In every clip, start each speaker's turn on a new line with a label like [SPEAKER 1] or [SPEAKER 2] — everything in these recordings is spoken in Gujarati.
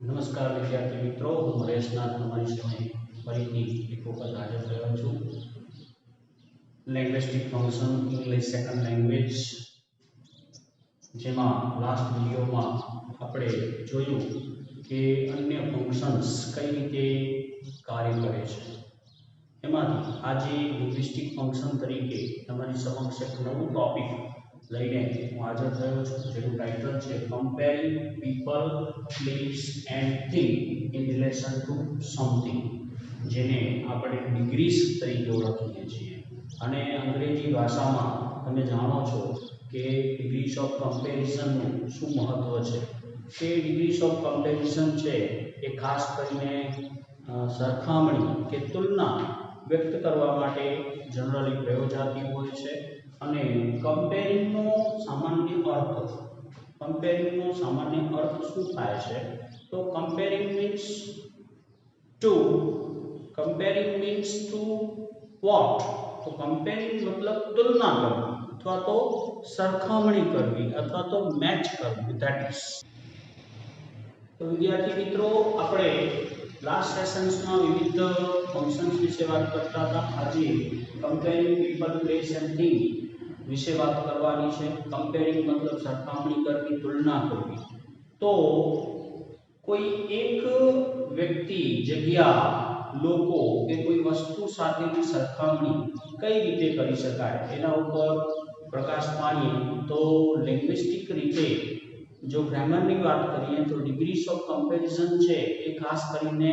[SPEAKER 1] નમસ્કાર વિદ્યાર્થી મિત્રો, હું મહેશ નાથ તમારી સામે ફરીથી એક વખત હાજર થયો છું. લેંગ્વેસ્ટિક ફંક્શન ઇંગ્લિશ સેકન્ડ લેંગ્વેજ, જેમાં લાસ્ટ વિડીયોમાં આપણે જોયું કે અન્ય ફંક્શન્સ કઈ રીતે કાર્ય કરે છે. એમાંથી આજે લિંગ્વિસ્ટિક ફંક્શન તરીકે તમારી સમક્ષ એક નવું ટોપિક લઈને હું હાજર થયો છું, જેનું ટાઇટલ છે comparing people, place and thing in relation two something, જેને આપણે ડિગ્રીઝ તરીકે ઓળખીએ છીએ. અને અંગ્રેજી ભાષામાં તમે જાણો છો કે ડિગ્રીઝ ઓફ કમ્પેરિઝનનું શું મહત્વ છે. કે ડિગ્રીઝ ઓફ કમ્પેરિઝન છે એ ખાસ કરીને સરખામણી કે તુલના વ્યક્ત કરવા માટે જનરલી પ્રયોજાતી હોય છે. અને કમ્પેરિંગનો સામાન્ય અર્થ શું થાય છે? તો કમ્પેરિંગ મીન્સ ટુ વોટ? તો કમ્પેરિંગ મતલબ તુલના કરવી અથવા તો સરખામણી કરવી અથવા તો મેચ કરવી. That is. તો વિદ્યાર્થી મિત્રો, આપણે લાસ્ટ સેશન્સમાં વિવિધ ફંક્શન્સ વિશે વાત કરતા હતા. આજે comparing people, place and thing વિશે વાત કરવાની છે. કમ્પેરિંગ મતલબ સરખામણી કરવી, તુલના કરવી. તો કોઈ એક વ્યક્તિ, જગ્યા, લોકો કે કોઈ વસ્તુ સાથેની સરખામણી કઈ રીતે કરી શકાય એના ઉપર પ્રકાશ પાડીએ તો લેંગ્વેસ્ટિક રીતે જો ગ્રામરની વાત કરીએ તો ડિગ્રીઝ ઓફ કમ્પેરિઝન છે એ ખાસ કરીને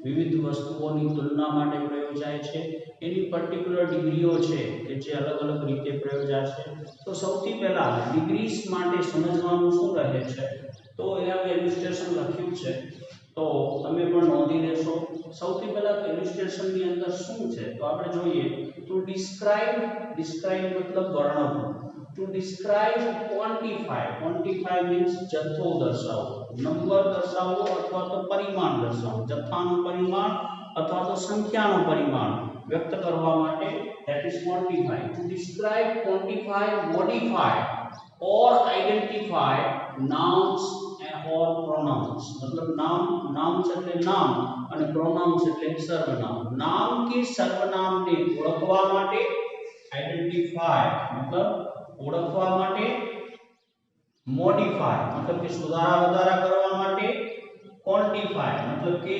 [SPEAKER 1] વિવિધ વસ્તુઓની તુલના માટે પ્રયોજાય છે. એની પર્ટિક્યુલર ડિગ્રીઓ છે કે જે અલગ અલગ રીતે પ્રયોજાય છે. તો સૌથી પહેલા ડિગ્રીઝ માટે સમજવાનું શું રહે છે, તો અહીંયા મેં ઇલિસ્ટ્રેશન લખ્યું છે, તો તમે પણ નોંધી લેશો. સૌથી પહેલા ઇલિસ્ટ્રેશનની અંદર શું છે તો આપણે જોઈએ તો ડિસ્ક્રાઇબ મતલબ વર્ણવવું. ટુ ડિસ્ક્રાઇબ ક્વોન્ટિફાય મીન્સ જથ્થો દર્શાવવો, નંબર દર્શાવવો અથવા તો પરિમાણ દર્શાવવું, જથ્થાનું પરિમાણ અથવા તો સંખ્યાનું પરિમાણ વ્યક્ત કરવા માટે that is quantify. To describe, quantify, modify or identify nouns or pronouns. मतलब नाउन्स એટલે નામ અને પ્રોનાઉન્સ એટલે સર્વનામ. નામ કે સર્વનામને ઓળખવા માટે આઈડેન્ટિફાય મતલબ ઓળખવા માટે, મોડિફાય મતલબ કે સુધારા વધારા કરવા માટે, ક્વોન્ટિફાય મતલબ કે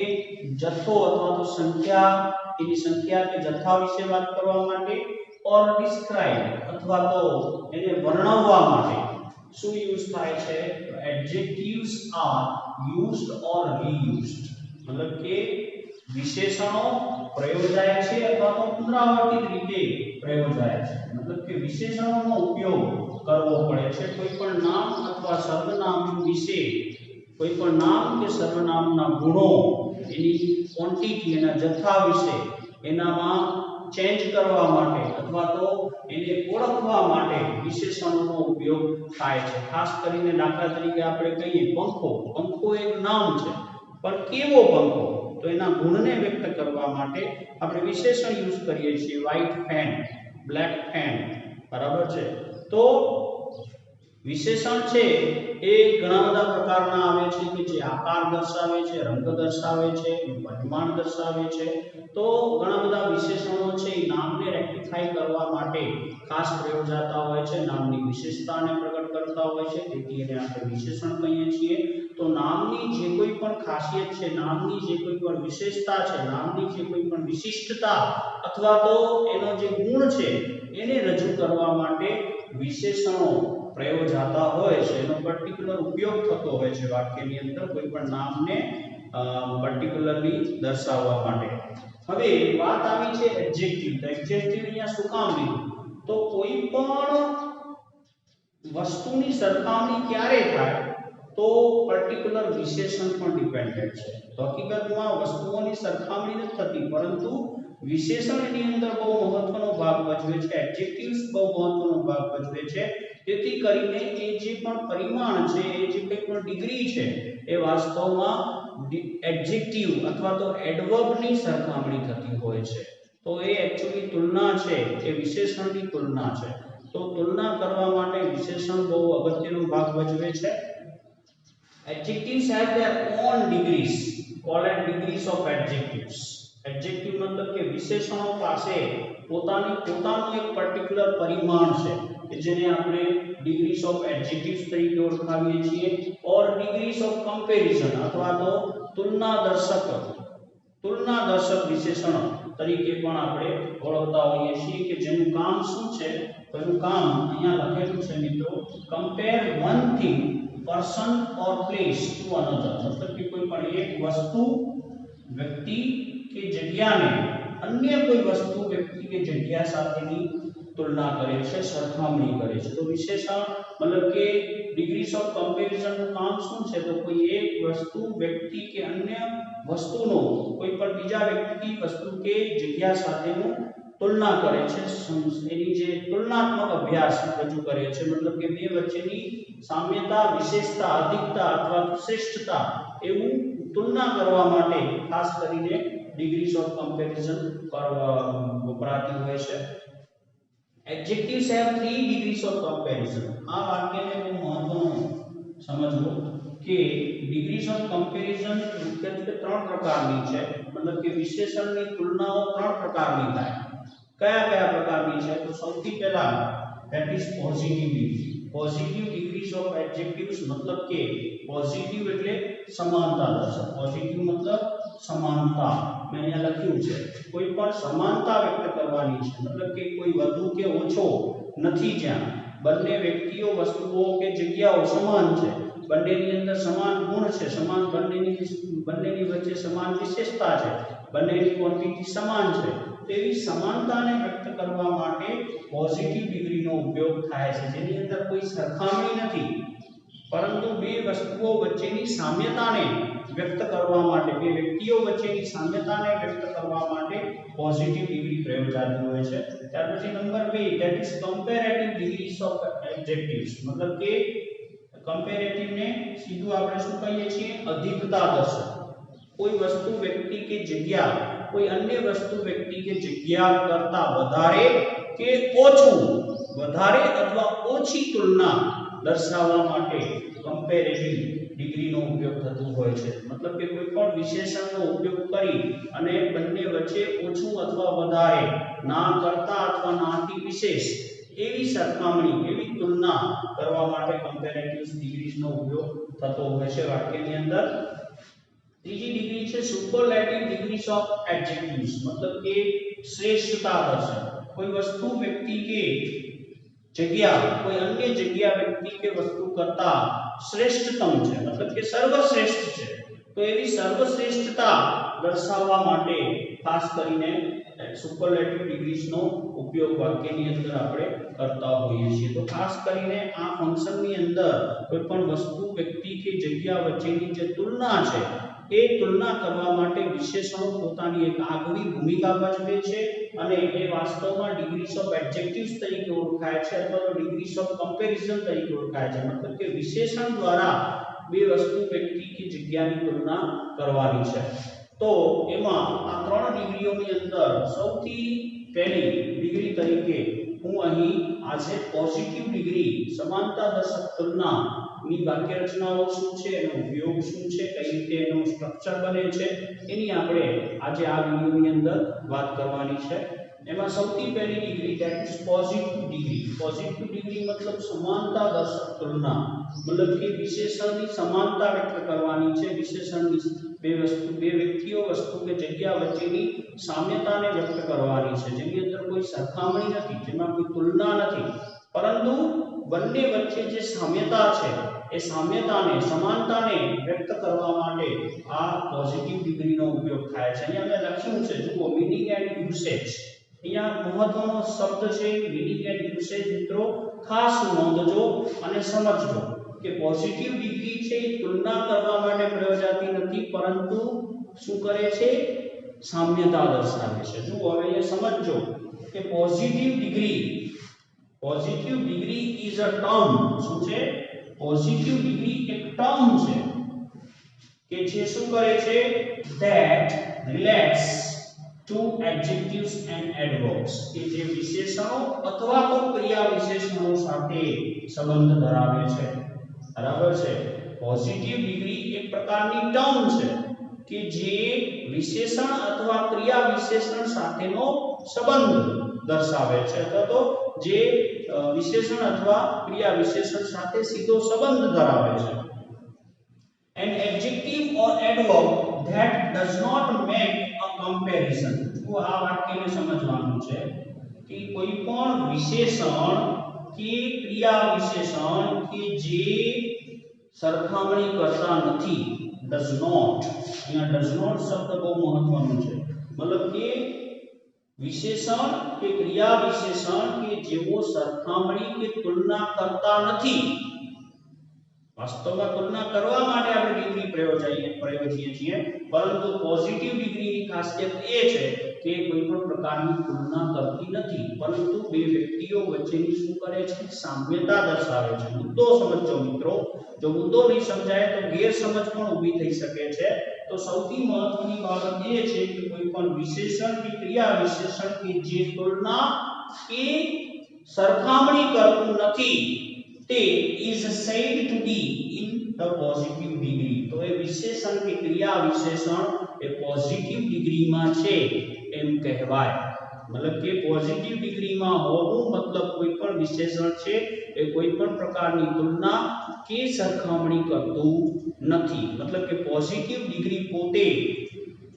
[SPEAKER 1] જથ્થો અથવા તો સંખ્યા, એની સંખ્યા કે જથ્થા વિશે વાત કરવા માટે, ઓર ડિસ્ક્રાઇબ અથવા તો એને વર્ણવવા માટે શું યુઝ થાય છે? એડજેક્ટિવ્સ આર યુઝડ ઓર રીયુઝડ. મતલબ કે વિશેષણો પ્રયોજાય છે અથવા તો પુનરાવર્તિત રીતે પ્રયોજાય છે. મતલબ કે વિશેષણોનો ઉપયોગ કરવો પડે છે કોઈ પણ નામ અથવા સર્વનામ વિશે, કોઈ પણ નામ કે સર્વનામના ગુણો, એની ક્વોન્ટિટી, એના જથ્થા વિશે એનામાં ચેન્જ કરવા માટે અથવા તો એને ઓળખવા માટે વિશેષણોનો ઉપયોગ થાય છે. ખાસ કરીને દાખલા તરીકે આપણે કહીએ પંખો એક નામ છે, પણ કેવો પંખો? તો એના ગુણને વ્યક્ત કરવા માટે આપણે વિશેષણ યુઝ કરીએ છીએ. વ્હાઇટ ફેન, બ્લેક ફેન, બરાબર છે. તો વિશેષણ છે એ ઘણા બધા પ્રકારના આવે છે કે જે આકાર દર્શાવે છે, રંગ દર્શાવે છે, પરિમાણ દર્શાવે છે. તો ઘણા બધા વિશેષણો છે એ નામને રેક્ટિફાઈ કરવા માટે ખાસ પ્રયોજાતા હોય છે, નામની વિશેષતાને પ્રગટ કરતા હોય છે, તેથી એને આપણે વિશેષણ કહીએ છીએ. તો નામની જે કોઈ પણ ખાસિયત છે, નામની જે કોઈ પણ વિશેષતા છે, નામની જે કોઈ પણ વિશિષ્ટતા અથવા તો એનો જે ગુણ છે એને રજૂ કરવા માટે વિશેષણો પ્રયોજાતા હોય છે. એનો પર્ટિક્યુલર ઉપયોગ થતો હોય છે વાક્યની અંદર કોઈ પણ નામને પર્ટિક્યુલરલી દર્શાવવા માટે. હવે વાત આવી છે એડજેક્ટિવ. તો એડજેક્ટિવ અહીંયા શું કામ લીધું? તો કોઈ પણ વસ્તુની સરખામણી ક્યારે થાય તો પર્ટિક્યુલર વિશેષણ પણ ડિપેન્ડન્ટ છે. તો હકીકતમાં વસ્તુઓની સરખામણી નથી થતી, પરંતુ વિશેષણ એની અંદર બહુ મહત્વનો ભાગ ભજવે છે. એડજેક્ટિવ્સ બહુ મહત્વનો ભાગ ભજવે છે. તેથી કરીને એ જે પણ પરિમાણ છે, એ જે કંઈ પણ ડિગ્રી છે, એ વાસ્તવમાં એડજેક્ટિવ અથવા તો એડવર્બની સરખામણી થતી હોય છે. તો એ એક્ચ્યુઅલી તુલના છે, એ વિશેષણની તુલના છે. તો તુલના કરવા માટે વિશેષણ બહુ અગત્યનો ભાગ ભજવે છે. Adjectives have their own degrees called as degrees of adjectives. Adjective मतलब કે વિશેષણો પાસે પોતાનું એક પર્ટિક્યુલર પરિમાણ છે કે જેને આપણે degrees of adjectives તરીકે ઓળખાવીએ છીએ or degrees of comparison અથવા તો તુલના દર્શક વિશેષણો તરીકે પણ આપણે ઓળખતા હોઈએ છીએ કે જેનું કામ શું છે તો એનું કામ અહીંયા લખેલું છે મિત્રો compare one thing person or place to another मतलब कि कोई पण एक वस्तु व्यक्ति के जग्याने अन्य कोई वस्तु व्यक्ति के जग्या સાથેની तुलना करे छे सरखामणी करे छे तो विशेषण मतलब के डिग्रीज ऑफ कंपैरिजन નું કામ શું છે તો કોઈ એક વસ્તુ વ્યક્તિ કે અન્ય વસ્તુનો કોઈ પણ બીજા વ્યક્તિ વસ્તુ કે જગ્યા સાથેનું तुलना करे छे एनी जे तुलनात्मक अभ्यास रजू करे छे मतलब के બે વચ્ચેની साम्यता विशेषता अधिकता अथवा श्रेष्ठता एवं तुलना करवा माटे खास करीने डिग्रीज ऑफ कंपैरिजन वपराती होय छे Adjectives have 3 degrees of comparison આ વાક્યને બહુ મહત્વનું સમજવું કે degrees of comparison મુખ્યત્વે 3 પ્રકારની છે मतलब કે વિશેષણની તુલનાઓ 3 પ્રકારની થાય કયા પ્રકારની છે તો સૌથી પહેલા that is positive degrees of adjectives मतलब કે positive એટલે સમાનતા દર્શક positive मतलब समानता मैं यहाँ लख्યું છે કોઈ પણ સમાનતા વ્યક્ત કરવાની છે मतलब કે કોઈ વધુ કે ઓછો નથી જ્યાં બંને વ્યક્તિઓ વસ્તુઓ કે જગ્યાઓ સમાન છે બંનેની અંદર સમાન ગુણ છે સમાન બંનેની વચ્ચે સમાન વિશેષતા છે બંનેની ક્વોન્ટિટી સમાન છે તેવી સમાનતાને વ્યક્ત કરવા માટે પોઝિટિવ ડિગ્રીનો ઉપયોગ થાય છે જેની અંદર કોઈ સરખામણી નથી પરંતુ બે વસ્તુઓ વચ્ચેની સામ્યતાને व्यक्त करवा माटे બે વ્યક્તિઓ વચ્ચેની સામ્યતાને વ્યક્ત કરવા માટે પોઝિટિવ ડિગ્રી પ્રયોજાતી હોય છે ત્યાર પછી number 2 that is comparative degrees of adjectives मतलब કે કમ્પેરેટિવ ને સીધું આપણે શું કહીએ છીએ અધિકતા દર્શક કોઈ વસ્તુ વ્યક્તિ કે જગ્યા કોઈ અન્ય વસ્તુ વ્યક્તિ કે જગ્યા કરતા વધારે કે ઓછું વધારે અથવા ઓછી तुलना દર્શાવવા માટે કમ્પેરેટિવ डिग्री નો ઉપયોગ થતો હોય છે मतलब કે કોઈ પણ વિશેષણનો ઉપયોગ કરી અને બંને વચ્ચે ઓછું અથવા વધારે ના કરતા અથવા નાથી વિશેષ એવી સરખામણી એવી તુલના કરવા માટે કમ્પેરેટિવ ડિગ્રીઝ નો ઉપયોગ થતો હોય છે વાક્યની અંદર ત્રીજી ડિગ્રી છે સુપરલેટિવ ડિગ્રીઝ ઓફ એડજેક્ટિવ્સ मतलब કે શ્રેષ્ઠતા દર્શક કોઈ વસ્તુ વ્યક્તિ કે जग्या कोई अन्य जग्या व्यक्ति के वस्तु करता श्रेष्ठतम है मतलब के सर्वश्रेष्ठ है तो एवी सर्वश्रेष्ठता दर्शाववा माटे खास करीने सुपरलेटिव डिग्रीज नो उपयोग वाक्यनी अंदर આપણે करता होઈએ છીએ तो खास करीने आ फंक्शन ની અંદર કોઈપણ વસ્તુ વ્યક્તિ કે જગ્યા વચ્ચેની જે તુલના છે એ તુલના કરવા માટે વિશેષણો પોતાની એક આગવી ભૂમિકા ભજવે છે અને એ વાસ્તવમાં ડિગ્રીઝ ઓફ એડજેક્ટિવ્સ તરીકે ઓળખાય છે અથવા તો ડિગ્રીઝ ઓફ કમ્પેરિઝન તરીકે ઓળખાય છે मतलब કે વિશેષણ દ્વારા બે વસ્તુ વ્યક્તિ કે જગ્યાની તુલના કરવાની છે તો એમાં આ ત્રણ ડિગ્રીઓની અંદર સૌથી પહેલી ડિગ્રી તરીકે હું અહીં આજે પોઝિટિવ ડિગ્રી સમાનતા દર્શક तुलना ની વાક્ય રચનાઓ શું છે એનો ઉપયોગ શું છે કઈ રીતે એનો સ્ટ્રક્ચર બને છે એની આપણે આજે આ વિડિયોની અંદર વાત કરવાની છે એમાં સૌથી પહેલી degree that is positive degree मतलब સમાનતા દર્શક तुलना मतलब કે વિશેષણની સમાનતા વ્યક્ત કરવાની છે વિશેષણની બે વ્યક્તિઓ વસ્તુ કે જગ્યા વચ્ચેની સામ્યતાને વ્યક્ત કરવાની છે જેની અંદર કોઈ સરખામણી નથી જેમાં કોઈ तुलना નથી પરંતુ બંને વચ્ચે જે સામ્યતા છે એ સામ્યતાને સમાનતાને વ્યક્ત કરવા માટે આ પોઝિટિવ ડિગ્રીનો ઉપયોગ થાય છે અહીંયા મેં લખ્યું છે જુઓ મીનિંગ એન્ડ યુસેજ અહીંયા મહત્વનો શબ્દ છે મીનિંગ એન્ડ યુસેજ મિત્રો ખાસ નોંધજો અને સમજજો કે પોઝિટિવ ડિગ્રી છે તુલના કરવા માટે પ્રયોજાતી નથી પરંતુ શું કરે છે સામ્યતા દર્શાવે છે જુઓ હવે એ સમજજો કે positive degree is a term શું છે પોઝિટિવ ડિગ્રી એક ટર્મ છે કે જે શું કરે છે that relates to adjectives and adverbs કે જે વિશેષણો અથવા તો ક્રિયા વિશેષણો સાથે સંબંધ ધરાવે છે બરાબર છે પોઝિટિવ ડિગ્રી એક પ્રકારની ટર્મ છે કે જે વિશેષણ અથવા ક્રિયા વિશેષણ સાથેનો સંબંધ દર્શાવે છે અથવા તો જે વિશેષણ અથવા ક્રિયા વિશેષણ સાથે સીધો સંબંધ ધરાવે છે. An adjective or adverb that does not make a comparison. તો આ વાક્યને સમજવાનું છે કે કોઈ પણ વિશેષણ કે ક્રિયા વિશેષણ કે જે સરખામણી કરતા નથી, does not, અહીંયા does not શબ્દ બહુ મહત્વનો છે. મતલબ કે વિશેષણ કે ક્રિયા વિશેષણ કે જેવો સરખામણી કે તુલના કરતા નથી. વાસ્તવમાં તુલના કરવા માટે આપણે ડિગ્રી પ્રયોજીએ છીએ, પરંતુ પોઝિટિવ ડિગ્રીની ખાસિયત એ છે કે કોઈ પણ પ્રકારની તુલના કરતી નથી, પરંતુ બે વ્યક્તિઓ વચ્ચેની શું કરે છે? સામ્યતા દર્શાવે છે. મુદ્દો સમજો મિત્રો. જો મુદ્દો નહીં સમજાય તો ગેરસમજ પણ ઊભી થઈ શકે છે. તો સૌથી મહત્વની બાબત એ છે કે કોઈ પણ વિશેષણ કે ક્રિયા વિશેષણ કે જે તુલના કે સરખામણી કરતું નથી તે is said to be in the positive degree. તો એ વિશેષણ કે ક્રિયા વિશેષણ એ પોઝિટિવ ડિગ્રીમાં છે એમ કહેવાય. મતલબ કે પોઝિટિવ ડિગ્રીમાં હોવું મતલબ કોઈ પણ વિશેષણ છે એ કોઈ પણ પ્રકારની તુલના કે સરખામણી કરતું નથી. મતલબ કે પોઝિટિવ ડિગ્રી પોતે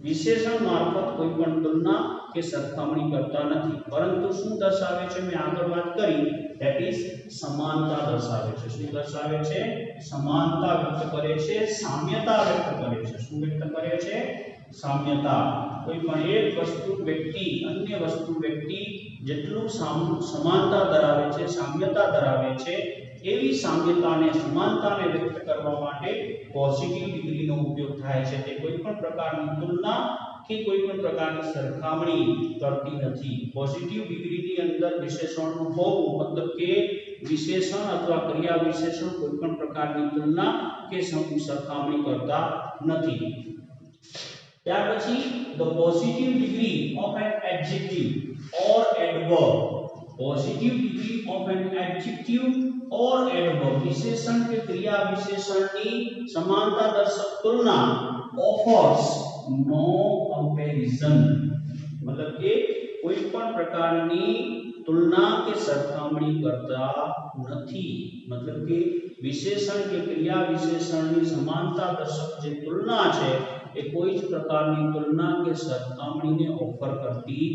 [SPEAKER 1] વિશેષણ મારફત કોઈ પણ તુલના કે સરખામણી કરતા નથી, પરંતુ શું દર્શાવે છે? મેં આગળ વાત કરી, that is સમાનતા દર્શાવે છે. શું દર્શાવે છે? સમાનતા વ્યક્ત કરે છે, સામ્યતા વ્યક્ત કરે છે. શું વ્યક્ત કરે છે? સામ્યતા. કોઈ પણ એક વસ્તુ વ્યક્તિ અન્ય વસ્તુ વ્યક્તિ જેટલું સમાનતા ધરાવે છે, સામ્યતા ધરાવે છે, એવી સામ્યતાને સમાનતાને વ્યક્ત કરવા માટે પોઝિટિવ ડિગ્રીનો ઉપયોગ થાય છે. તે કોઈ પણ પ્રકારની તુલના કે કોઈ પણ પ્રકારની સરખામણી કરતી નથી. પોઝિટિવ ડિગ્રીની અંદર વિશેષણનું હોવું મતલબ કે વિશેષણ અથવા ક્રિયા વિશેષણ કોઈ પણ પ્રકારની તુલના કે સરખામણી કરતા નથી. ત્યાર પછી the positive degree of an adjective or adverb. Positive degree of an adjective or adverb વિશેષણ કે ક્રિયા વિશેષણની સમાનતા દર્શક તુલના offers no comparison. મતલબ કે કોઈ પણ પ્રકારની તુલના કે સરખામણી કરતા નથી. મતલબ કે વિશેષણ કે ક્રિયા વિશેષણની સમાનતા દર્શક જે તુલના છે એ કોઈ જ પ્રકારની તુલના કે સરખામણીને ઓફર કરતી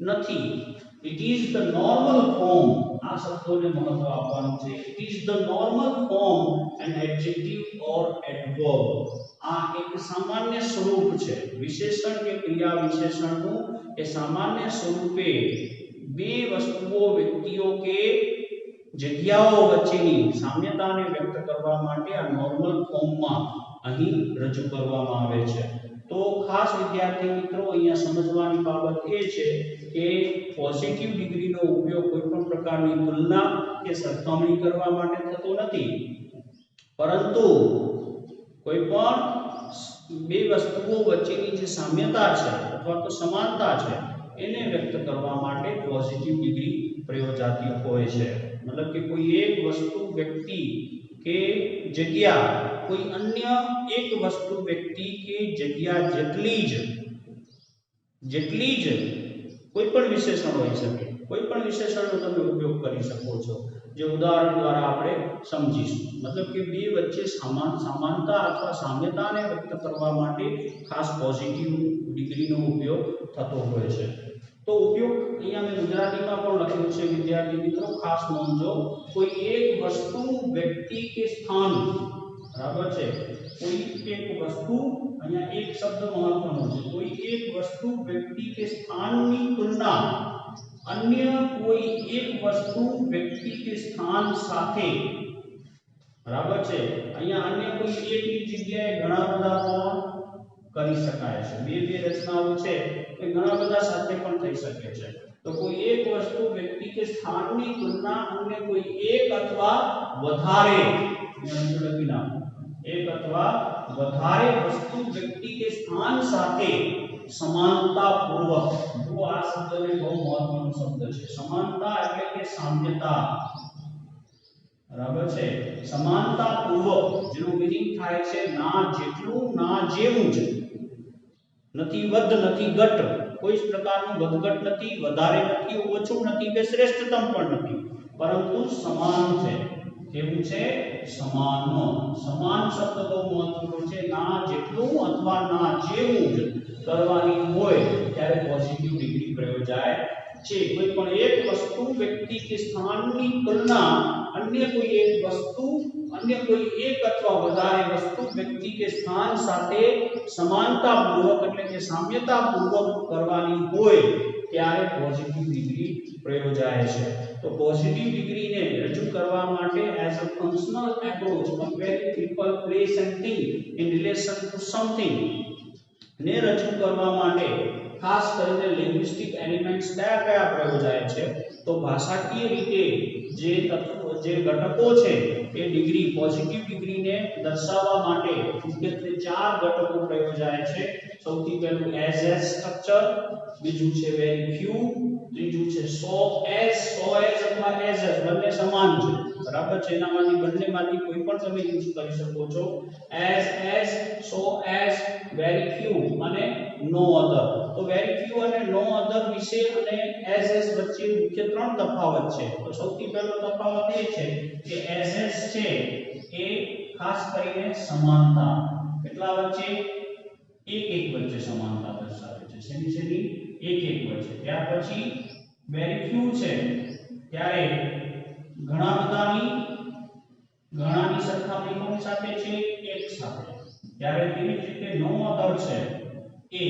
[SPEAKER 1] નથી. It is the normal form. આ શબ્દોને મહત્વ આપવાનું છે. It is the normal form an adjective or adverb. આ એક સામાન્ય સ્વરૂપ છે. વિશેષણ કે ક્રિયા વિશેષણનું એ સામાન્ય સ્વરૂપે બે વસ્તુઓ, વ્યક્તિઓ કે જગ્યાઓ વચ્ચેની સામ્યતાને વ્યક્ત કરવા માટે આ નોર્મલ ફોર્મમાં અહીં રજૂ કરવામાં આવે છે. તો ખાસ વિદ્યાર્થી મિત્રો અહીંયા સમજવાની બાબત એ છે કે પોઝિટિવ ડિગ્રીનો ઉપયોગ કોઈ પણ પ્રકારની તુલના કે સરખામણી કરવા માટે થતો નથી, પરંતુ કોઈ પણ બે વસ્તુઓ વચ્ચેની જે સામ્યતા છે અથવા તો સમાનતા છે એને વ્યક્ત કરવા માટે પોઝિટિવ ડિગ્રી પ્રયોજાતી હોય છે. મતલબ કે કોઈ એક વસ્તુ, વ્યક્તિ કે જગ્યા કોઈ અન્ય એક વસ્તુ, વ્યક્તિ કે જગ્યા જેટલી જ કોઈ પણ વિશેષણ હોઈ શકે. કોઈ પણ વિશેષણનો તમે ઉપયોગ કરી શકો છો, જે ઉદાહરણ દ્વારા આપણે સમજીશું. મતલબ કે બે વચ્ચે સમાનતા અથવા સામ્યતાને વ્યક્ત કરવા માટે ખાસ પોઝિટિવ ડિગ્રીનો ઉપયોગ થતો હોય છે. તો ઉપયોગ અહીંયા મેં ગુજરાતીમાં પણ લખ્યું છે વિદ્યાર્થી મિત્રો, ખાસ નોંધજો. કોઈ એક વસ્તુ, વ્યક્તિ કે સ્થાન, બરાબર છે, કોઈ એક વસ્તુ, અહીંયા એક શબ્દ મહત્વનો છે, કોઈ એક વસ્તુ, વ્યક્તિ કે સ્થાનની તુલના અન્ય કોઈ એક વસ્તુ, વ્યક્તિ કે સ્થાન સાથે, બરાબર છે. અહીંયા અન્ય કોઈ એકની જગ્યાએ ઘણા બધા પણ કરી શકાય છે. બે રચનાઓ છે એ ઘણા બધા સાથે પણ થઈ શકે છે. તો કોઈ એક વસ્તુ, વ્યક્તિ કે સ્થાનની તુલના અન્ય કોઈ એક અથવા વધારે, એક અથવા વધારે વસ્તુ, વ્યક્તિ કે સ્થાન સાથે સમાનતાપૂર્વક. જો આ શબ્દને બહુ મહત્વનો શબ્દ છે. સમાનતા એટલે કે સામ્યતા, બરાબર છે સમાનતાપૂર્વક જેનો મીનિંગ થાય છે ના જેટલું ના જેવું જ નથી વધ નથી ઘટ કોઈ જ પ્રકારનું વધઘટ નથી વધારે નથી ઓછું નથી કે શ્રેષ્ઠતમ પણ નથી પરંતુ સમાન છે કેવું છે સમાન સમાન શબ્દ બહુ મહત્વનો છે ના જેટલું અથવા ના જેવું જ કરવાની હોય ત્યારે પોઝિટિવ ડિગ્રી પ્રયોજાય છે કોઈ પણ એક વસ્તુ વ્યક્તિ કે સ્થાનની તુલના અન્ય કોઈ એક વસ્તુ અન્ય કોઈ એક અથવા વધારે વસ્તુ વ્યક્તિ કે સ્થાન સાથે સમાનતાપૂર્વક એટલે કે સામ્યતાપૂર્વક કરવાની હોય ત્યારે પોઝિટિવ ડિગ્રી પ્રયોજાય છે તો પોઝિટિવ ડિગ્રીને રજૂ કરવા માટે as a functional approach comparing people place and thing in relation two something ને રજૂ કરવા માટે ખાસ કરીને લિંગ્વિસ્ટિક એલિમેન્ટ્સ કયા પ્રયોજાય છે તો ભાષાકીય રીતે જે તત્વો જે ઘટકો છે એ ડિગ્રી પોઝિટિવ ડિગ્રીને દર્શાવવા માટે મુખ્યત્વે ચાર ઘટકો પ્રયોજાય છે સૌથી પહેલું એઝ સ્ટ્રક્ચર બીજું છે વેરી ફ્યુ ત્રીજું છે સો એઝ અથવા એઝ બંને સમાન છે બરાબર છે એનામાંથી બંનેમાંથી કોઈ પણ તમે યુઝ કરી શકો છો એઝ સો એઝ વેરી ફ્યુ અને નો અધર તો વેરી ફ્યુ અને નો અધર વિશે અને એઝ વચ્ચે મુખ્ય ત્રણ તફાવત છે તો સૌથી પહેલો તફાવત એ છે કે એઝ છે એ ખાસ કરીને સમાનતા કેટલા વચ્ચે એક વચ્ચે સમાનતા દર્શાવે છે શેની એક વચ્ચે ત્યાર પછી વેરી ફ્યુ છે ત્યારે ઘણાની સરખામણી કોની સાથે છે એક સાથે ત્યારે તેવી જ રીતે નો અધર છે એ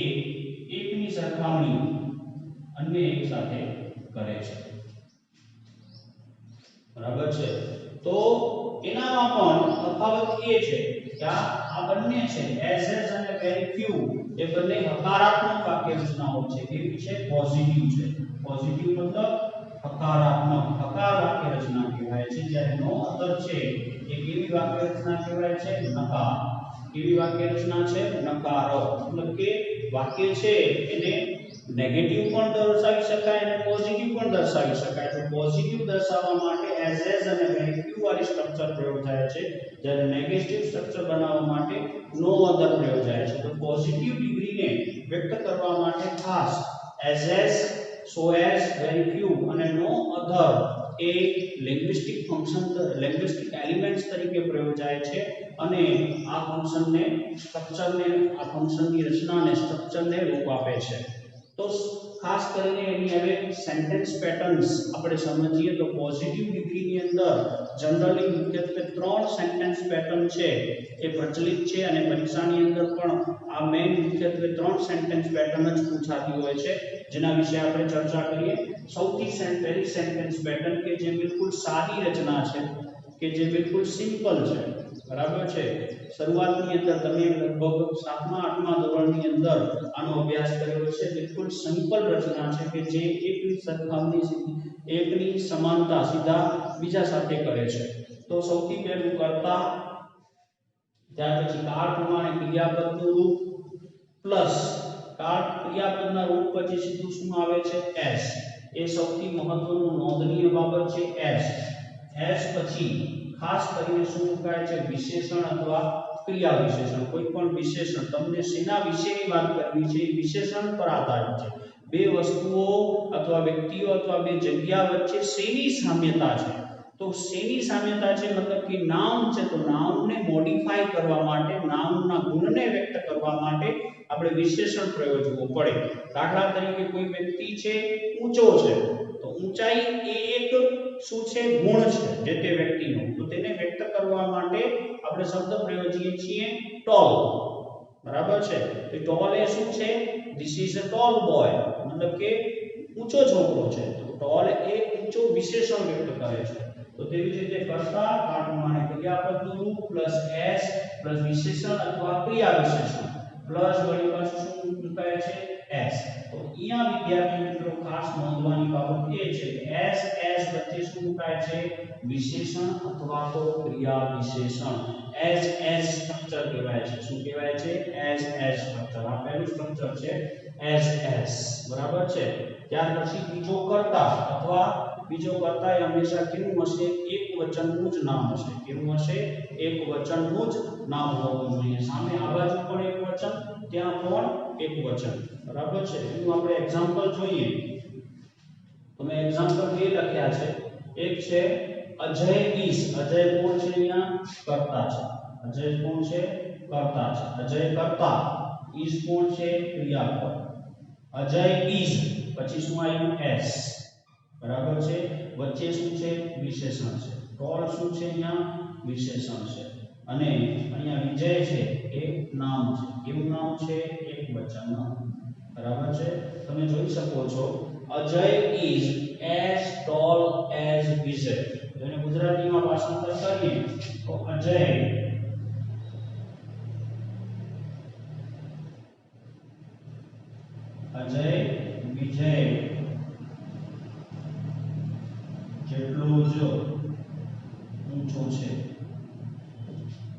[SPEAKER 1] એકની સરખામણી અન્ય એક સાથે કરે છે બરાબર છે તો એનામાં પણ તફાવત એ છે કે આ બંને છે એઝ અને વેરી ફ્યુ એ બંને હકારાત્મક વાક્ય રચનાઓ છે કેવી છે પોઝિટિવ છે પોઝિટિવ મતલબ હકારાત્મક હકાર વાક્ય રચના કહેવાય છે જ્યારે નો અધર છે એ કેવી વાક્ય રચના કહેવાય છે નકાર કેવી વાક્ય રચના છે નકાર મતલબ કે વાક્ય છે એને નેગેટિવ પણ દર્શાવી શકાય અને પોઝિટિવ પણ દર્શાવી શકાય તો પોઝિટિવ દર્શાવવા માટે એઝ અને વેરી ફ્યુ વાળી સ્ટ્રક્ચર પ્રયોજાય છે જ્યારે નેગેટિવ સ્ટ્રક્ચર બનાવવા માટે નો અધર પ્રયોજાય છે તો પોઝિટિવ ડિગ્રીને વ્યક્ત કરવા માટે ખાસ એઝ સો એઝ વેરી ફ્યુ અને નો અધર એ લિંગ્વિસ્ટિક એલિમેન્ટ્સ તરીકે પ્રયોજાય છે અને આ ફંક્શનની રચનાને સ્ટ્રક્ચરને રૂપ આપે છે તો ખાસ કરીને એની હવે સેન્ટેન્સ પેટર્ન્સ આપણે સમજીએ તો પોઝિટિવ ડિગ્રીની અંદર જનરલી મુખ્યત્વે ત્રણ સેન્ટેન્સ પેટર્ન છે એ પ્રચલિત છે અને પરીક્ષાની અંદર પણ આ મેઇન મુખ્યત્વે ત્રણ સેન્ટેન્સ પેટર્ન જ પૂછાતી હોય છે જેના વિશે આપણે ચર્ચા કરીએ સૌથી પહેલી સેન્ટેન્સ પેટર્ન કે જે બિલકુલ સાદી રચના છે કે જે બિલકુલ સિમ્પલ છે બરાબર છે શરૂઆતની અંદર તમે લગભગ 7મા 8મા ધોરણની અંદર આનો અભ્યાસ કર્યો છે બિલકુલ સિમ્પલ રચના છે કે જે એકની સરખામણી એકની સમાનતા સીધા બીજા સાથે કરે છે તો સૌથી પહેલું કર્તા ત્યાર પછી કાળ પ્રમાણે ક્રિયાપદનું રૂપ પ્લસ કાળ ક્રિયાપદના રૂપ પછી સીધું શું આવે છે એસ એ સૌથી મહત્વનું નોંધનીય બાબત છે એસ પછી ખાસ કરીને શું મુકાય છે વિશેષણ અથવા ક્રિયા વિશેષણ કોઈ પણ વિશેષણ તમને શેના વિશેની વાત કરવી છે એ વિશેષણ પર આધારિત છે બે વસ્તુઓ અથવા વ્યક્તિઓ અથવા બે જગ્યા વચ્ચે શેની સામ્યતા છે તો શેની સામ્યતા છે મતલબ કે નાઉન છે તો નાઉનને મોડિફાઈ કરવા માટે નાઉનના ગુણને વ્યક્ત કરવા માટે આપણે વિશેષણ પ્રયોજવું પડે દાખલા તરીકે કોઈ વ્યક્તિ છે ઊંચો છે તો ઊંચાઈ એ એક શું છે ગુણ છે જે તે વ્યક્તિનો તો તેને વ્યક્ત કરવા માટે આપણે શબ્દ પ્રયોજીએ છીએ ટોલ બરાબર છે તો ટોલ એ શું છે this is a tall boy મતલબ કે ઊંચો છોકરો છે તો ટોલ એ ઊંચો વિશેષણ વ્યક્ત કરે છે તો તેવી જ રીતે કર્તા કાળ પ્રમાણે ક્રિયાપદનું રૂપ પ્લસ એસ પ્લસ વિશેષણ અથવા ક્રિયા વિશેષણ પ્લસ વળી પાછું શું મુકાય છે એસ તો અહીંયા વિદ્યાર્થી મિત્રો ખાસ નોંધવાની બાબત એ છે કે એસ વચ્ચે શું મુકાય છે વિશેષણ અથવા તો ક્રિયા વિશેષણ એસ સ્ટ્રક્ચર કહેવાય છે શું કહેવાય છે એસ સ્ટ્રક્ચર આ પહેલું સ્ટ્રક્ચર છે એસ બરાબર છે ત્યાર પછી બીજો કર્તા અથવા બીજો કર્તા એ હંમેશા કેવું હશે એક વચનનું જ નામ હશે કેવું હશે એક વચનનું જ નામ હોવું જોઈએ સામે આ બાજુ પણ એક વચન ત્યાં પણ એક વચન બરાબર છે એનું આપણે એક્ઝામ્પલ જોઈએ તો મેં એક્ઝામ્પલ બે લખ્યા છે એક છે અજય ઇઝ અજય કોણ છે અહીંયા કર્તા છે અજય કોણ છે કર્તા છે અજય કર્તા ઇઝ કોણ છે ક્રિયાપદ અજય ઇઝ પછી શું આવ્યું એસ બરાબર છે વચ્ચે શું છે વિશેષણ છે ટોલ શું છે અહીંયા વિશેષણ છે અને અહીંયા વિજય છે એ નામ છે કેવું નામ છે એક વચનનું બરાબર છે તમે જોઈ શકો છો Ajay is as tall as Vijay જેને ગુજરાતીમાં ભાષાંતર કરીએ તો અજય વિજય જેટલો જ ઊંચો છે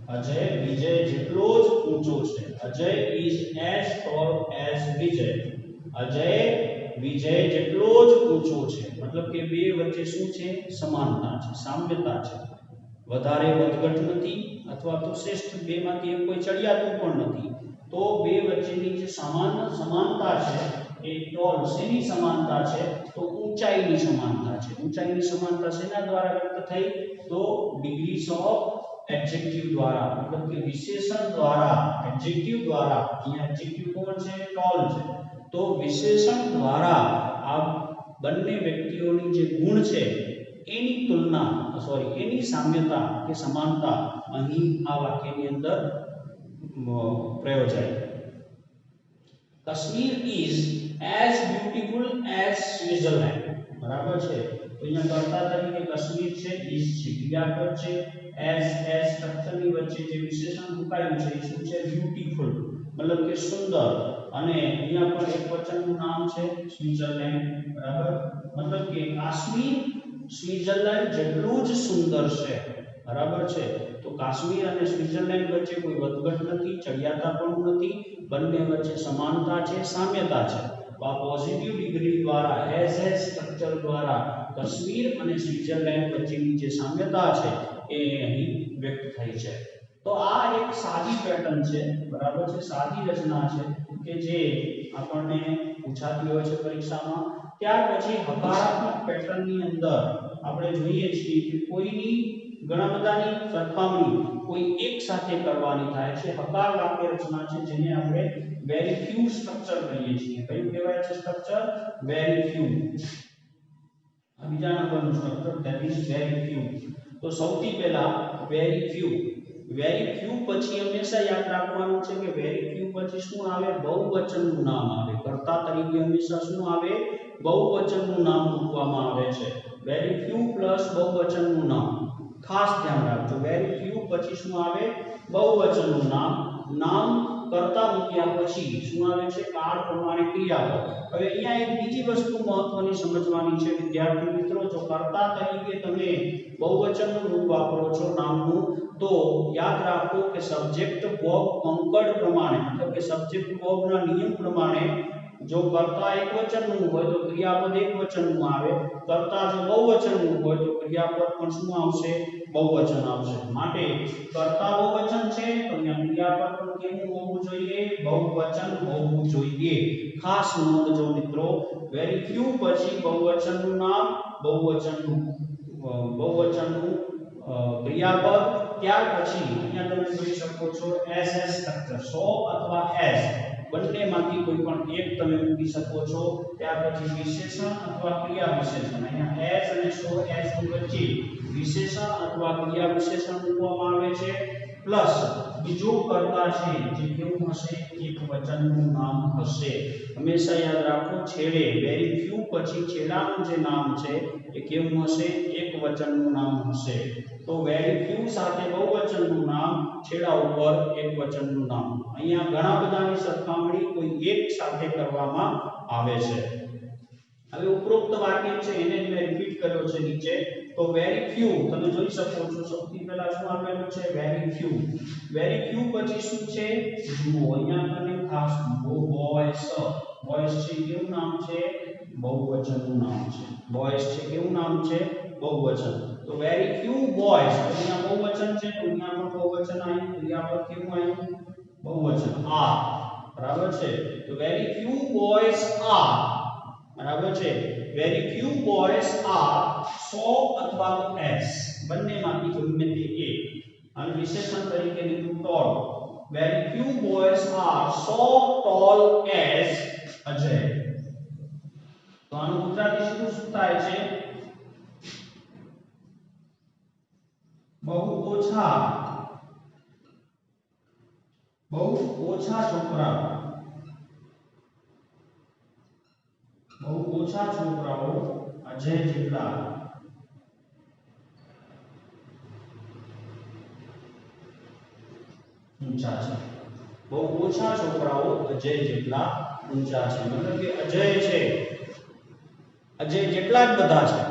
[SPEAKER 1] અજય વિજય જેટલો જ ઊંચો છે Ajay is as tall as Vijay Ajay Vijay જેટલો જ ઊંચો છે મતલબ કે બે વચ્ચે શું છે સમાનતા છે સામ્યતા છે વધારે વધઘટ નથી અથવા તો શ્રેષ્ઠ બેમાંથી એક કોઈ ચડિયાતું પણ નથી તો બે વચ્ચેની જે સમાનતા છે એ ટોલ શેની સમાનતા છે તો ઊંચાઈની સમાનતા છે ઊંચાઈની સમાનતા શેના દ્વારા વ્યક્ત થઈ તો ડિગ્રીઝ ઓફ એડજેક્ટિવ દ્વારા મતલબ કે વિશેષણ દ્વારા એડજેક્ટિવ દ્વારા અહીંયા એડજેક્ટિવ કોણ છે ટોલ છે તો વિશેષણ દ્વારા આ બંને વ્યક્તિઓની જે ગુણ છે એની તુલના એની સામ્યતા કે સમાનતા અહીં આ વાક્યની અંદર પ્રયોજાય Kashmir is as beautiful as Switzerland બરાબર છે તો અહીંયા કર્તા તરીકે કાશ્મીર છે ઇઝ છે ક્રિયાપદ છે એઝ સ્ટ્રક્ચરની વચ્ચે જે વિશેષણ મુકાયું છે એ શું છે બ્યુટીફુલ મતલબ કે સુંદર અને અહીંયા પણ એક વચનનું નામ છે સ્વિટ્ઝરલેન્ડ બરાબર મતલબ કે કાશ્મીર સ્વિટ્ઝરલેન્ડ જેટલું જ સુંદર છે બરાબર છે તો કાશ્મીર અને સ્વિટ્ઝરલેન્ડ વચ્ચે કોઈ વધઘટ નથી ચડિયાતા પણ નથી બંને વચ્ચે સમાનતા છે સામ્યતા છે તો આ પોઝિટિવ ડિગ્રી દ્વારા એઝ સ્ટ્રક્ચર દ્વારા કાશ્મીર અને સ્વિટ્ઝરલેન્ડ વચ્ચેની જે સામ્યતા છે એ અહીં વ્યક્ત થઈ છે તો આ એક સાદી પેટર્ન છે બરાબર છે સાદી રચના છે કે જે આપણને પૂછાતી હોય છે પરીક્ષામાં ત્યાર પછી હકારાત્મક પેટર્નની અંદર આપણે જોઈએ છીએ કે કોઈની ઘણા બધાની સરખામણી કોઈ એક સાથે કરવાની થાય છે હકાર વાક્ય રચના છે જેને આપણે વેરી ફ્યુ સ્ટ્રક્ચર કહીએ છીએ કયું કહેવાય છે સ્ટ્રક્ચર વેરી ફ્યુ આ બીજા નંબરનું structure that is very few તો સૌથી પહેલા વેરી ફ્યુ પછી હંમેશા યાદ રાખવાનું છે કે વેરી ફ્યુ પછી શું આવે બહુવચનનું નામ આવે કર્તા તરીકે હંમેશા શું આવે બહુવચનનું નામ મૂકવામાં આવે છે વેરી ફ્યુ પ્લસ બહુવચનનું નામ ખાસ ધ્યાન રાખજો વેરી ફ્યુ પછી શું આવે બહુવચનનું નામ કર્તા મૂક્યા પછી શું આવે છે કાળ પ્રમાણે ક્રિયાપદ હવે અહીંયા એક બીજી વસ્તુ મહત્વની સમજવાની છે વિદ્યાર્થી મિત્રો જો કર્તા તરીકે તમે બહુવચનનું રૂપ વાપરો છો નામનું તો યાદ રાખો કે સબ્જેક્ટ વર્બ કોન્કર્ડ પ્રમાણે મતલબ કે સબ્જેક્ટ વર્બના નિયમ પ્રમાણે જો કર્તા એકવચનનું હોય તો ક્રિયાપદ એકવચનનું આવે કર્તા જો બહુવચનનું હોય તો ક્રિયાપદ પણ શું આવશે બહુવચન આવશે માટે કર્તા બહુવચન છે તો અહીંયા ક્રિયાપદ પણ કેવું હોવું જોઈએ બહુવચન હોવું જોઈએ ખાસ નોંધજો મિત્રો વેરી ફ્યુ પછી બહુવચનનું નામ બહુવચનનું ક્રિયાપદ ત્યાર પછી અહીંયા તમે જોઈ શકો છો એસ સ્ટ્રક્ચર સો અથવા એસ બંનેમાંથી કોઈ પણ એક તમે મૂકી શકો છો ત્યાર પછી વિશેષણ અથવા ક્રિયા વિશેષણ અહીંયા એસ અને સો એસ ની વચ્ચે વિશેષણ અથવા ક્રિયા વિશેષણ મૂકવામાં આવે છે પ્લસ બીજો કર્તા છે જે કેવું હશે એક વચનનું નામ હશે હંમેશા યાદ રાખો છેડે વેરી ફ્યુ પછી છેડાનું જે નામ છે એ કેવું હશે એક વચનનું નામ હશે તો વેરી ફ્યુ સાથે બહુવચનનું નામ છેડા ઉપર એક વચનનું નામ અહીંયા ઘણા બધાની સરખામણી કોઈ એક સાથે કરવામાં આવે છે હવે ઉપરોક્ત વાક્ય છે એને જ મેં રિપીટ કર્યો છે નીચે તો વેરી ફ્યુ તમે જોઈ શકો છો સૌથી પહેલા શું આપેલું છે વેરી ફ્યુ પછી શું છે જુઓ અહીંયા આપણને ખાસ બોયસ છે કેવું નામ છે બહુવચનનું નામ છે. બોયઝ છે કેવું નામ છે? બહુવચન. તો વેરી ફ્યુ બોયઝ, અહીંયા બહુવચન છે તો અહીંયા પણ બહુવચન આવ્યું. અહીંયા પર કેવું આવ્યું? બહુવચન આ. બરાબર છે. તો વેરી ફ્યુ બોયઝ આ. બરાબર છે. વેરી ફ્યુ બોયઝ આ સો અથવા તો એસ, બંનેમાંથી ગમે તે એક. અને વિશેષણ તરીકે લીધું tall. Very few boys are so tall as Ajay. તો આનું ગુજરાતી શું થાય છે? બહુ ઓછા છોકરાઓ અજય જેટલા ઊંચા છે. બહુ ઓછા છોકરાઓ અજય જેટલા ઊંચા છે. મતલબ કે અજય છે, અજય જેટલા જ બધા છે.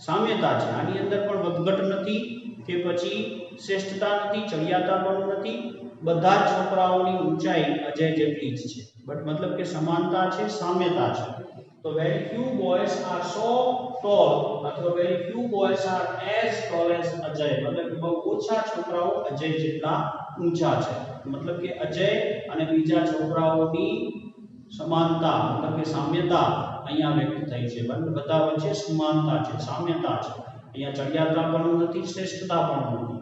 [SPEAKER 1] સામ્યતા છે. આની અંદર પણ વધઘટ નથી કે પછી શ્રેષ્ઠતા નથી, ચડિયાતા પણ નથી. બધા જ છોકરાઓની ઊંચાઈ અજય જેટલી જ છે. બટ મતલબ કે સમાનતા છે, સામ્યતા છે. તો very few boys are so tall અથવા very few boys are as tall as Ajay. મતલબ કે બહુ ઓછા છોકરાઓ અજય જેટલા ઊંચા છે. મતલબ કે અજય અને બીજા છોકરાઓની સમાનતા મતલબ કે સામ્યતા અહીંયા વ્યક્ત થઈ છે. બધા વચ્ચે સમાનતા છે, સામ્યતા છે. અહીંયા ચડિયાતા પણ નથી, શ્રેષ્ઠતા પણ નથી.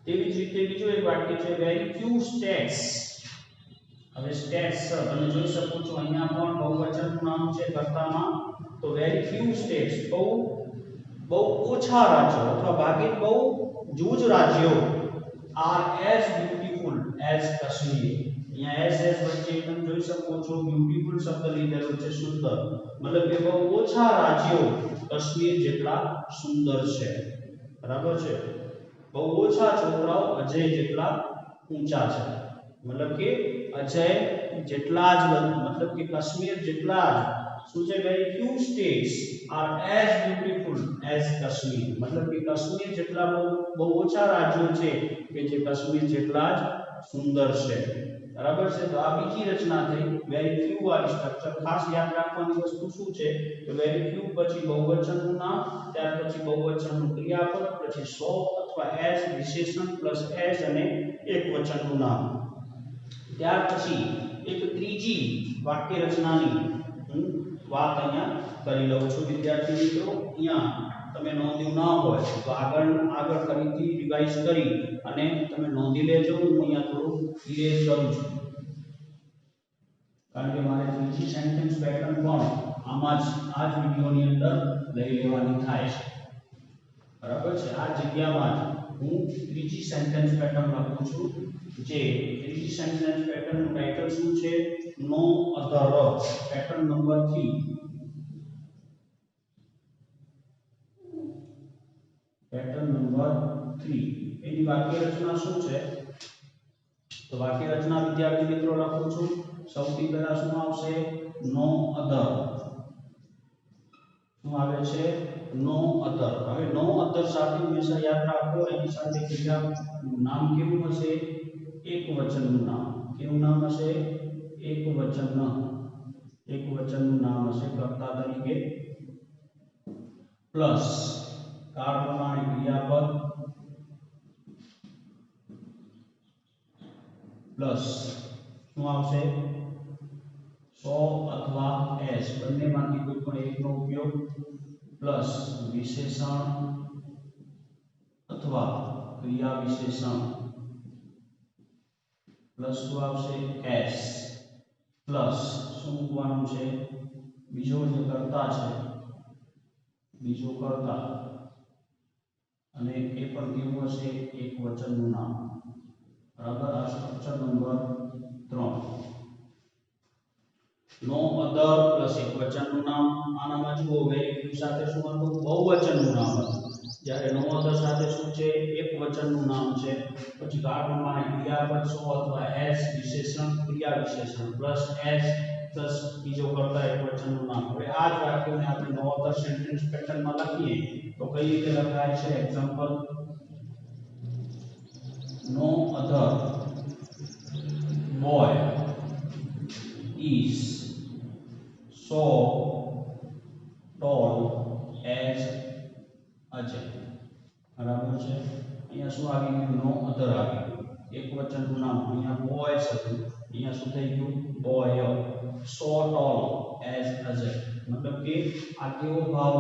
[SPEAKER 1] તેવી જ રીતે બીજું એક વાક્ય છે વેરી ફ્યુ સ્ટેટ્સ. હવે સ્ટેટ્સ તમે જોઈ શકો છો અહીંયા પણ બહુવચનનું નામ છે કર્તામાં. તો વેરી ફ્યુ સ્ટેટ્સ બહુ ઓછા રાજ્યો અથવા ભાગ્યે બહુ જૂજ રાજ્યો are as beautiful as Kashmir. અહીંયા એઝ વચ્ચે તમે જોઈ શકો છો બ્યુટીફુલ શબ્દ લીધેલો છે, સુંદર. મતલબ કે બહુ ઓછા રાજ્યો કાશ્મીર જેટલા સુંદર છે. બરાબર છે. બહુ ઓછા છોકરાઓ અજય જેટલા ઊંચા છે. મતલબ કે અજય જેટલા જ મતલબ કે કાશ્મીર જેટલા જ શું છે? Very few states are as beautiful as Kashmir. મતલબ કે કાશ્મીર જેટલા બહુ ઓછા રાજ્યો છે કે જે કાશ્મીર જેટલા જ સુંદર છે. બરાબર છે. તો આ બીજી રચના થઈ વેરી ફ્યુ વાળી સ્ટ્રક્ચર. ખાસ યાદ રાખવાની વસ્તુ શું છે કે વેરી ફ્યુ પછી બહુવચનનું નામ, ત્યાર પછી બહુવચનનું ક્રિયાપદ, પછી સો અથવા એઝ વિશેષણ પ્લસ એઝ અને એકવચનનું નામ. ત્યાર પછી એક ત્રીજી વાક્ય રચનાની વાત અહીંયા કરી લઉં છું વિદ્યાર્થી મિત્રો. અહીંયા તમે નોંધ્યું ના હોય તો આગળ ફરીથી રિવાઇઝ કરી અને તમે નોંધી લેજો. હું અહીંયા થોડું ઇરેઝ કરું છું કારણ કે મારે ત્રીજી સેન્ટેન્સ પેટર્ન પણ આમાં જ આ જ વિડિયોની અંદર લઈ લેવાની થાય છે. બરાબર છે. આ જગ્યામાં જ હું ત્રીજી સેન્ટેન્સ પેટર્ન લખું છું. જે ત્રીજી સેન્ટેન્સ પેટર્નનું ટાઇટલ શું છે? No other. Pattern number 3. Pattern number 3 એની વાક્ય રચના શું છે? તો વાક્ય રચના વિદ્યાર્થી મિત્રો લખું છું. સૌથી પહેલા શું આવશે? નો અધર. શું આવે છે? નો અધર. હવે નો અધર સાથે હંમેશા યાદ રાખો એની સાથે ક્રિયાનું નામ કેવું હશે? એકવચનનું નામ. કેવું નામ હશે? એકવચનનું નામ હશે કર્તા તરીકે. પ્લસ કાળ પ્રમાણે ક્રિયાપદ પ્લસ શું આવશે? સો અથવા એસ, બંનેમાંથી કોઈ પણ એકનો ઉપયોગ, પ્લસ વિશેષણ અથવા ક્રિયા વિશેષણ, પ્લસ શું આવશે? એસ, પ્લસ શું મૂકવાનું છે? બીજો જે કર્તા છે, બીજો કર્તા, અને એ પણ કેવું હશે? એકવચનનું નામ. બરાબર. આ સ્ટ્રક્ચર નંબર 3. નો અધર પ્લસ એકવચનનું નામ. આનામાં જુઓ વેરી ફ્યુ સાથે શું હતું? બહુવચનનું નામ હતું. જ્યારે નો અધર સાથે શું છે? એકવચનનું નામ છે. પછી કાળ પ્રમાણે ક્રિયાપદ સો અથવા એસ, વિશેષણ ક્રિયા વિશેષણ, પ્લસ એસ પ્લસ બીજો કર્તા એકવચનનું નામ. હવે આ જ વાક્યોને આપણે નો અધર સેન્ટેન્સ પેટર્નમાં લખીએ તો કઈ રીતે લખાય છે? Example: no other boy is so tall as Ajay. બરાબર છે. અહીંયા શું આવી ગયું? નો અધર આવી ગયું. એક વચનનું નામ અહીંયા બોયસ હતું, અહીંયા શું થઈ ગયું? બોય. સો ટોલ એઝ અજય, મતલબ કે આ કેવો ભાવ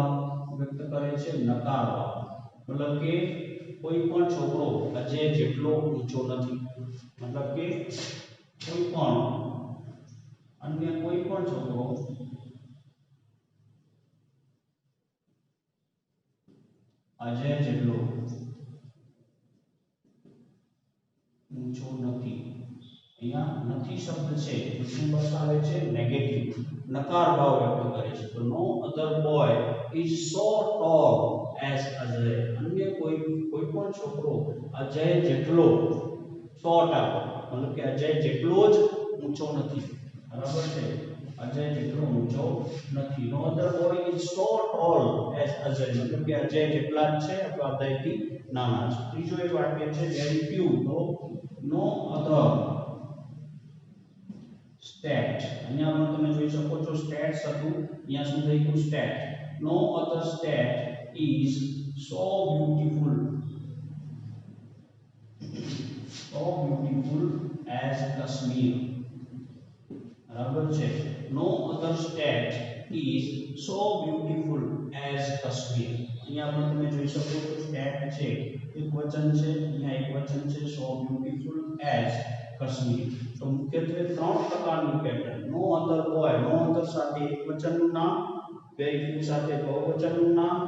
[SPEAKER 1] વ્યક્ત કરે છે? નકાર ભાવ. મતલબ કે કોઈ પણ છોકરો અજય જેટલો ઊંચો નથી. મતલબ કે કોઈ પણ અન્ય કોઈ પણ છોકરો અજય જેટલો ઊંચો નથી. અહીંયા નથી શબ્દ છે એ શું દર્શાવે છે? નેગેટિવ, નકાર ભાવ વ્યક્ત કરે છે. તો no other boy is so tall as Ajay, અન્ય કોઈ પણ છોકરો અજય જેટલો 100%, મતલબ કે અજય જેટલો જ ઊંચો નથી. બરાબર છે, અજય જેટલો ઊંચો નથી. No other boy is so tall as Ajay, મતલબ કે અજય જેટલા જ છે અથવા અજયથી નાના છે. ત્રીજો એક વાક્ય છે વેરી ફ્યુ. તો નો અધર સ્ટેટ, અહીંયા પણ તમે જોઈ શકો છો સ્ટેટ્સ હતું, અહીંયા શું થઈ ગયું? State. No other state is so beautiful, so beautiful as Kashmir. બરાબર છે. No other state is so beautiful as Kashmir. અહીંયા પણ તમે જોઈ શકો છો સ્ટેટ છે એક વચન છે, અહીંયા એક વચન છે so beautiful as Kashmir. તો મુખ્યત્વે ત્રણ પ્રકારની પેટર્ન. નો અધર બોય, નો અધર સાથે એક વચનનું નામ, વેરી ફ્યુ સાથે બહુવચનનું નામ,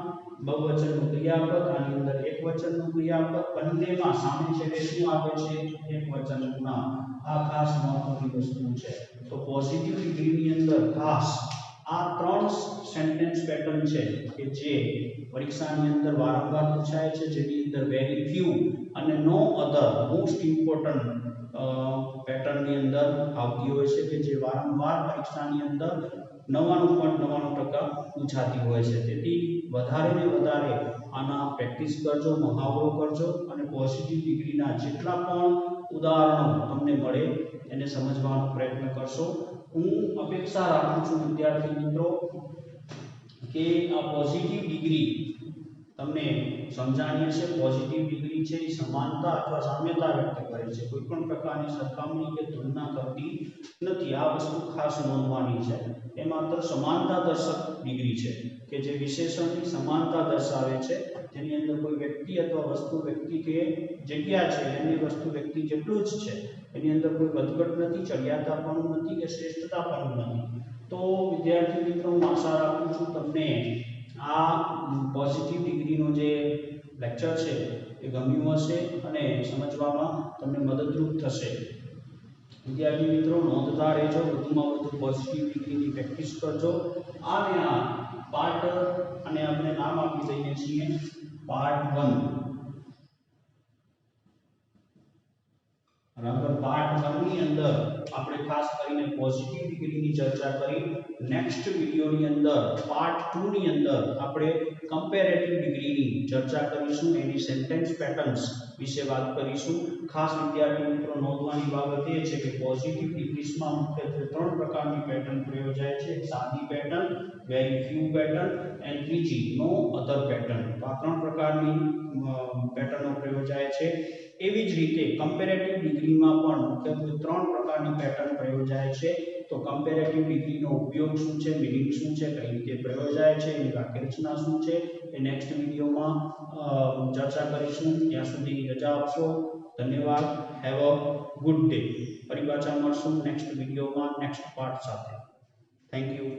[SPEAKER 1] બહુવચનનું ક્રિયાપદ, આની અંદર એક વચનનું ક્રિયાપદ, બંનેમાં સામે છેડે શું આવે છે? એક વચનનું નામ. આ ખાસ મહત્વની વસ્તુ છે. તો પોઝિટિવ ડિગ્રીની અંદર ખાસ આ ત્રણ સેન્ટેન્સ પેટર્ન છે કે જે પરીક્ષાની અંદર વારંવાર પૂછાય છે, જેની અંદર વેરી ફ્યુ અને નો અધર મોસ્ટ ઇમ્પોર્ટન્ટ પેટર્નની અંદર આવતી હોય છે, કે જે વારંવાર પરીક્ષાની અંદર 99.99% પૂછાતી હોય છે. તેથી વધારે ને વધારે આના પ્રેક્ટિસ કરજો, મહાવરો કરજો અને પોઝિટિવ ડિગ્રીના જેટલા પણ ઉદાહરણો તમને મળે એને સમજવાનો પ્રયત્ન કરશો. હું અપેક્ષા રાખું છું વિદ્યાર્થી મિત્રો કે આ પોઝિટિવ ડિગ્રી તમને સમજાણી હશે. પોઝિટિવ ડિગ્રી છે એ સમાનતા અથવા સામ્યતા વ્યક્ત કરે છે, કોઈ પણ પ્રકારની સરખામણી કે તુલના કરતી નથી. આ વસ્તુ ખાસ નોંધવાની છે. એ માત્ર સમાનતા દર્શક ડિગ્રી છે કે જે વિશેષણની સમાનતા દર્શાવે છે, જેની અંદર કોઈ વ્યક્તિ અથવા વસ્તુ, વ્યક્તિ કે જગ્યા છે એની વસ્તુ વ્યક્તિ જેટલું જ છે, એની અંદર કોઈ વધઘટ નથી, ચડિયાતાપણું નથી કે શ્રેષ્ઠતાપણું નથી. તો વિદ્યાર્થી મિત્રો, હું આશા રાખું છું તમને આ પોઝિટિવ ડિગ્રીનો જે લેક્ચર છે એ ગમ્યું હશે અને સમજવામાં તમને મદદરૂપ થશે. વિદ્યાર્થી મિત્રો, નોંધતા રહેજો, વધુમાં વધુ પોઝિટિવ ડિગ્રીની પ્રેક્ટિસ કરજો. અને આ પાર્ટ, અને આપણે નામ આપી દઈએ છીએ પાર્ટ 1. બરાબર, પાર્ટ 1 ની અંદર આપણે ખાસ કરીને પોઝિટિવ ડિગ્રીની ચર્ચા કરી. નેક્સ્ટ વિડિયોની અંદર પાર્ટ 2 ની અંદર આપણે કમ્પેરેટિવ ડિગ્રીની ચર્ચા કરીશું, એની સેન્ટેન્સ પેટર્ન્સ વિશે વાત કરીશું. ખાસ વિદ્યાર્થી મિત્રો, નોંધવાની બાબત એ છે કે પોઝિટિવ ડિગ્રીઝમાં મુખ્યત્વે ત્રણ પ્રકારની પેટર્ન પ્રયોજાય છે: સાદી pattern, very few pattern and ત્રીજી નો અધર પેટર્ન. આ ત્રણ પ્રકારની પેટર્નો પ્રયોજાય છે. એવી જ રીતે કમ્પેરેટિવ ડિગ્રીમાં પણ મુખ્યત્વે ત્રણ પ્રકારની પેટર્ન પ્રયોજાય છે. તો કમ્પેરેટિવ ડિગ્રીનો ઉપયોગ શું છે, મીનિંગ શું છે, કઈ રીતે પ્રયોજાય છે, એની વાક્યરચના શું છે, એ નેક્સ્ટ વિડીયોમાં ચર્ચા કરીશું. ત્યાં સુધી રજા આપશો. ધન્યવાદ. Have a good day. ફરી પાછા મળશું નેક્સ્ટ વિડીયોમાં નેક્સ્ટ પાર્ટ સાથે. Thank you.